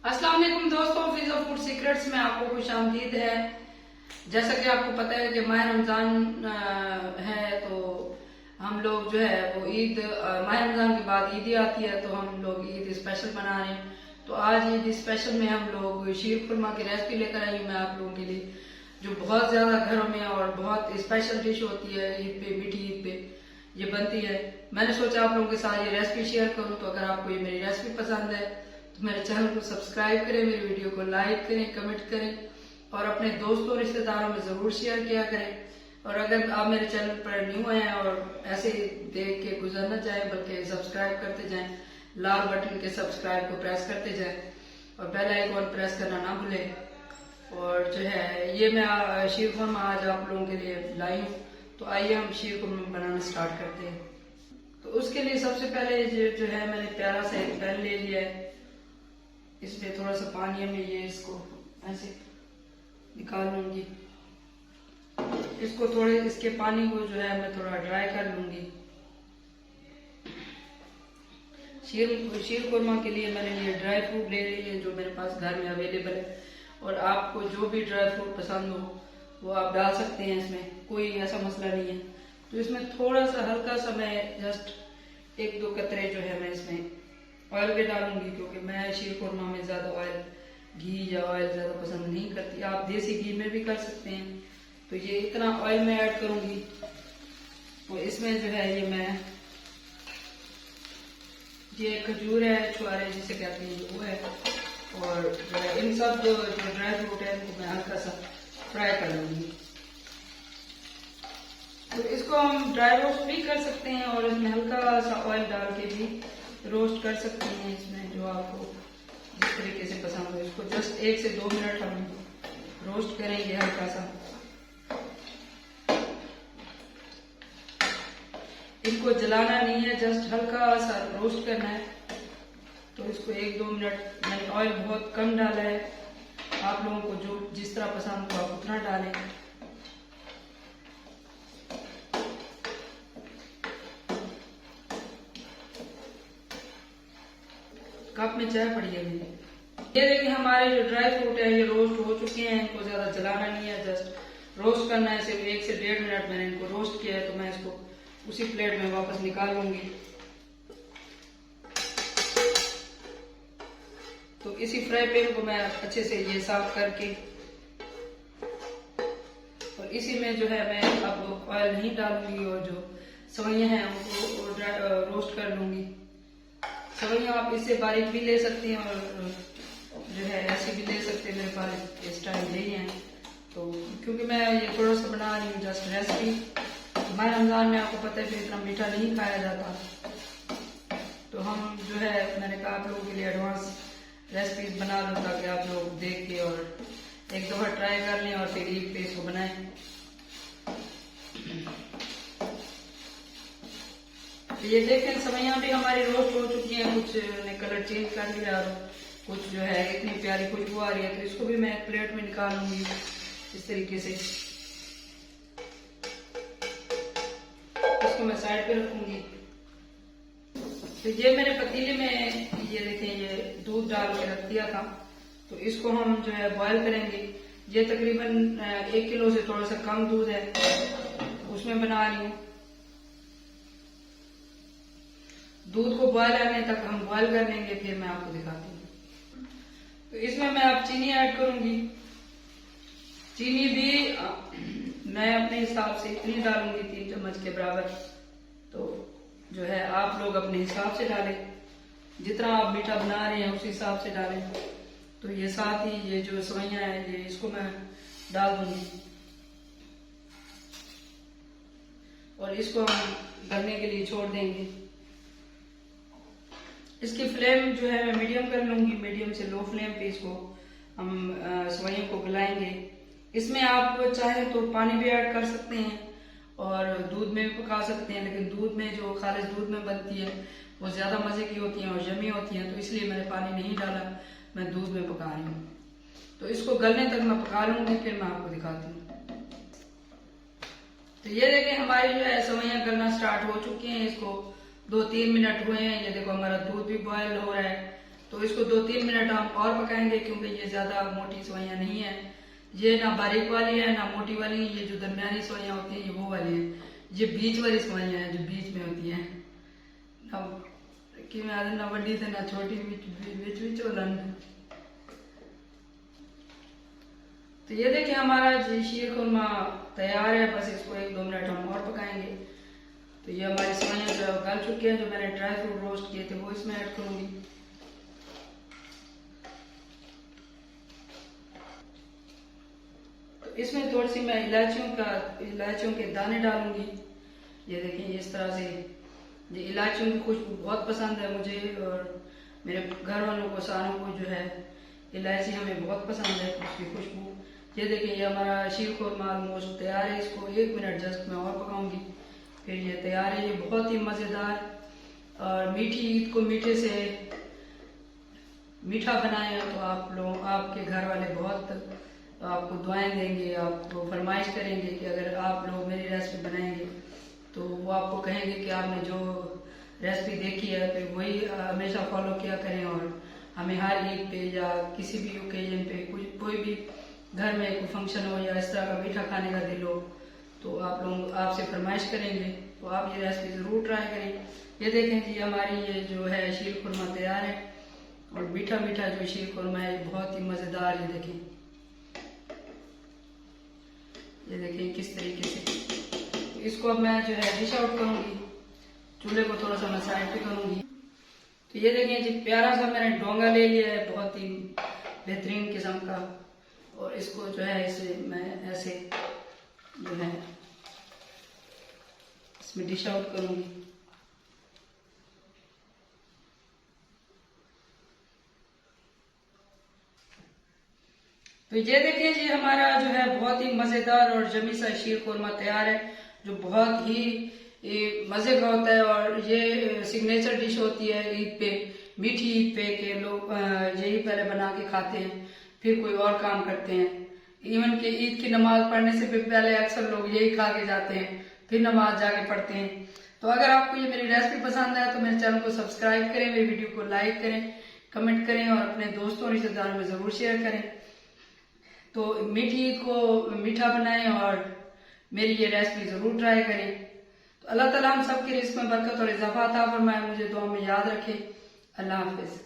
अस्सलाम वालेकुम दोस्तों, फिज़ा फूड सीक्रेट्स में आपको खुशामदीद है। जैसा कि आपको पता है कि माह रमज़ान है, तो हम लोग जो है वो ईद माह रमज़ान के बाद ईद आती है, तो हम लोग ईद स्पेशल बना रहे हैं। तो आज ईद स्पेशल में हम लोग शीर खुरमा की रेसिपी लेकर आई हूँ मैं आप लोगों के लिए, जो बहुत ज़्यादा घरों में और बहुत स्पेशल डिश होती है ईद पे, मीठी ईद पे ये बनती है। मैंने सोचा आप लोगों के साथ ये रेसिपी शेयर करूँ। तो अगर आपको ये मेरी रेसिपी पसंद है तो मेरे चैनल को सब्सक्राइब करें, मेरी वीडियो को लाइक करें, कमेंट करें और अपने दोस्तों रिश्तेदारों में ज़रूर शेयर किया करें। और अगर आप मेरे चैनल पर न्यू हैं और ऐसे देख के गुजर न जाए बल्कि सब्सक्राइब करते जाएं, लाल बटन के सब्सक्राइब को प्रेस करते जाएं और बेल आइकॉन प्रेस करना ना भूलें। और जो है ये मैं शीर खुरमा आज आप लोगों के लिए लाई हूँ। तो आइए हम शीर खुरमा बनाना स्टार्ट करते हैं। तो उसके लिए सबसे पहले जो है मैंने प्यारा सा एक पैन ले लिया है। इसमें थोड़ा सा पानी में ये इसको ऐसे निकाल लूंगी। इसको थोड़े इसके पानी को जो है मैं थोड़ा ड्राई कर लूंगी। शीर खुरमा के लिए मैंने ये ड्राई फ्रूट ले ली है जो मेरे पास घर में अवेलेबल है। और आपको जो भी ड्राई फ्रूट पसंद हो वो आप डाल सकते हैं, इसमें कोई ऐसा मसला नहीं है। तो इसमें थोड़ा सा हल्का सा मैं जस्ट एक दो कतरे जो है मैं इसमें ऑयल भी डालूंगी, क्योंकि मैं शीर खुरमा में ज्यादा ऑयल, घी या ऑयल ज्यादा पसंद नहीं करती। आप देसी घी में भी कर सकते हैं। तो ये इतना ऑयल मैं ऐड करूंगी। और इसमें जो है ये खजूर है, छुआरे जिसे कहते हैं वो है। और जो है इन सब जो ड्राई फ्रूट है इनको मैं हल्का सा फ्राई कर लूंगी। तो इसको हम ड्राई रोस्ट भी कर सकते हैं और इसमें हल्का सा ऑयल डाल के भी रोस्ट कर सकते हैं। इसमें जो आपको जिस तरीके से पसंद हो, इसको जस्ट 1 से 2 मिनट हम रोस्ट करेंगे हल्का सा। इनको जलाना नहीं है, जस्ट हल्का सा रोस्ट करना है। तो इसको 1-2 मिनट, मैंने ऑयल बहुत कम डाला है। आप लोगों को जो जिस तरह पसंद हो आप उतना डालें। कप में चाय पड़ी है मेरी। ये देखिए हमारे जो ड्राई फ्रूट है ये रोस्ट हो चुके हैं। इनको ज्यादा जलाना नहीं है, जस्ट रोस्ट करना है। सिर्फ 1 से 1.5 मिनट मैंने इनको रोस्ट किया है। तो मैं इसको उसी प्लेट में वापस निकाल लूंगी। तो इसी फ्राई पैन को मैं अच्छे से ये साफ करके और इसी में जो है मैं अब ऑयल नहीं डालूंगी और जो सवैयां हैं उनको रोस्ट कर लूंगी। सवैयां आप इससे बारीक भी ले सकते हैं और जो है ऐसे भी ले सकते हैं। मेरे पास इस टाइम यही है। तो क्योंकि मैं ये थोड़ा सा बना रही हूँ जस्ट रेसिपी। माह रमजान में आपको पता है फिर इतना मीठा नहीं खाया जाता। तो हम जो है मैंने कहा आप लोगों के लिए एडवांस रेसिपीज बना लो ताकि आप लोग देख के और एक दफा ट्राई कर लें और फिर ईद पे इसको बनाएं। ये देखें सवैयां भी हमारी रोस्ट हो चुकी हैं, कुछ ने कलर चेंज कर लिया और कुछ जो है इतनी प्यारी खुशबू आ रही है। तो इसको भी मैं एक प्लेट में निकाल लूंगी इस तरीके से। इसको मैं साइड पे रखूंगी। तो ये मेरे पतीले में ये देखें ये दूध डाल के रख दिया था। तो इसको हम जो है बॉयल करेंगे। ये तकरीबन 1 किलो से थोड़ा सा कम दूध है, उसमें बना रही हूँ। दूध को बॉयल आने तक हम बॉयल कर लेंगे, फिर मैं आपको दिखाती हूँ। तो इसमें मैं अब चीनी ऐड करूंगी। चीनी भी मैं अपने हिसाब से इतनी डालूंगी 3 चम्मच के बराबर। तो जो है आप लोग अपने हिसाब से डालें, जितना आप मीठा बना रहे हैं उस हिसाब से डालें। तो ये साथ ही ये जो सवैयां है ये इसको मैं डाल दूंगी और इसको हम गलने के लिए छोड़ देंगे। इसकी फ्लेम जो है मैं मीडियम कर लूंगी। मीडियम से लो फ्लेम पे इसको हम सवैयों को गलाएंगे। इसमें आप चाहे तो पानी भी ऐड कर सकते हैं और दूध में भी पका सकते हैं, लेकिन दूध में जो खालिस दूध में बनती है वो ज्यादा मजे की होती है और यमी होती है। तो इसलिए मैंने पानी नहीं डाला, मैं दूध में पका रही हूँ। तो इसको गलने तक मैं पका लूंगी, फिर मैं आपको दिखाती हूँ। तो ये देखें हमारी जो है सवैयां गलना स्टार्ट हो चुकी हैं। इसको 2-3 मिनट हुए हैं। ये देखो हमारा दूध भी बॉयल हो रहा है। तो इसको 2-3 मिनट हम और पकाएंगे, क्योंकि ये ज़्यादा मोटी सेवइयाँ नहीं है। ये ना बारीक वाली है ना मोटी वाली, ये जो दरमियानी सेवइयाँ होती हैं ये वो वाली है। ये बीच वाली सेवइयाँ हैं जो बीच में होती हैं ना, कि मैं ना बड़ी थे ना छोटी, बीच वाला। तो ये देखिए हमारा जी शीर खुरमा तैयार है। बस इसको 1-2 मिनट हम और पकाएंगे। तो ये हमारी सेवइयाँ जो गल चुकी हैं, जो मैंने ड्राई फ्रूट रोस्ट किए थे वो इसमें ऐड करूँगी। तो इसमें थोड़ी सी मैं इलायचियों के दाने डालूंगी। ये देखिए इस तरह से। ये इलायचियों की खुशबू बहुत पसंद है मुझे और मेरे घर वालों को, सारों को जो है इलायची हमें बहुत पसंद है, उसकी खुशबू। ये देखिए ये हमारा शीर खुरमा ऑलमोस्ट तैयार है। इसको 1 मिनट जस्ट मैं और पकाऊंगी, फिर ये तैयार है। ये बहुत ही मज़ेदार और मीठी ईद को मीठे से मीठा बनाए तो आप लोग, आपके घर वाले बहुत आपको दुआएं देंगे, आपको फरमाइश करेंगे कि अगर आप लोग मेरी रेसिपी बनाएंगे तो वो आपको कहेंगे कि आपने जो रेसिपी देखी है फिर वही हमेशा फॉलो किया करें। और हमें हर ईद पे या किसी भी ओकेजन पे कोई भी घर में कोई फंक्शन हो या इस तरह का मीठा खाने का दिल हो तो आप लोग आपसे फरमाइश करेंगे, तो आप ये रेसिपी ज़रूर ट्राई करें। ये देखें जी हमारी ये जो है शीर खुरमा तैयार है और मीठा मीठा जो शीर खुरमा है बहुत ही मज़ेदार। ये देखें, ये देखें किस तरीके से। इसको अब मैं जो है डिश आउट करूँगी, चूल्हे को थोड़ा सा मैं साइड पे करूँगी। तो ये देखें जी प्यारा सा मैंने डोंगा ले लिया है, बहुत ही बेहतरीन किस्म का, और इसको जो है इसे मैं ऐसे जो है इसमें डिश आउट करूँगी। तो ये देखिए जी हमारा जो है बहुत ही मज़ेदार और जमी सा शीर खुरमा तैयार है, जो बहुत ही मज़े का होता है। और ये सिग्नेचर डिश होती है ईद पे, मीठी ईद पे के लोग यही पहले बना के खाते हैं, फिर कोई और काम करते हैं। इवन कि ईद की नमाज पढ़ने से भी पहले अक्सर लोग यही खा के जाते हैं, फिर नमाज जाके पढ़ते हैं। तो अगर आपको ये मेरी रेसिपी पसंद आए तो मेरे चैनल को सब्सक्राइब करें, मेरी वीडियो को लाइक करें, कमेंट करें और अपने दोस्तों और रिश्तेदारों में ज़रूर शेयर करें। तो मीठी ईद को मीठा बनाएं और मेरी ये रेसिपी ज़रूर ट्राई करें। तो अल्लाह ताला हम सब की रिज़्क़ में बरकत और इजाफा अता फरमाए, मुझे दुआ में याद रखें। अल्लाह हाफिज़।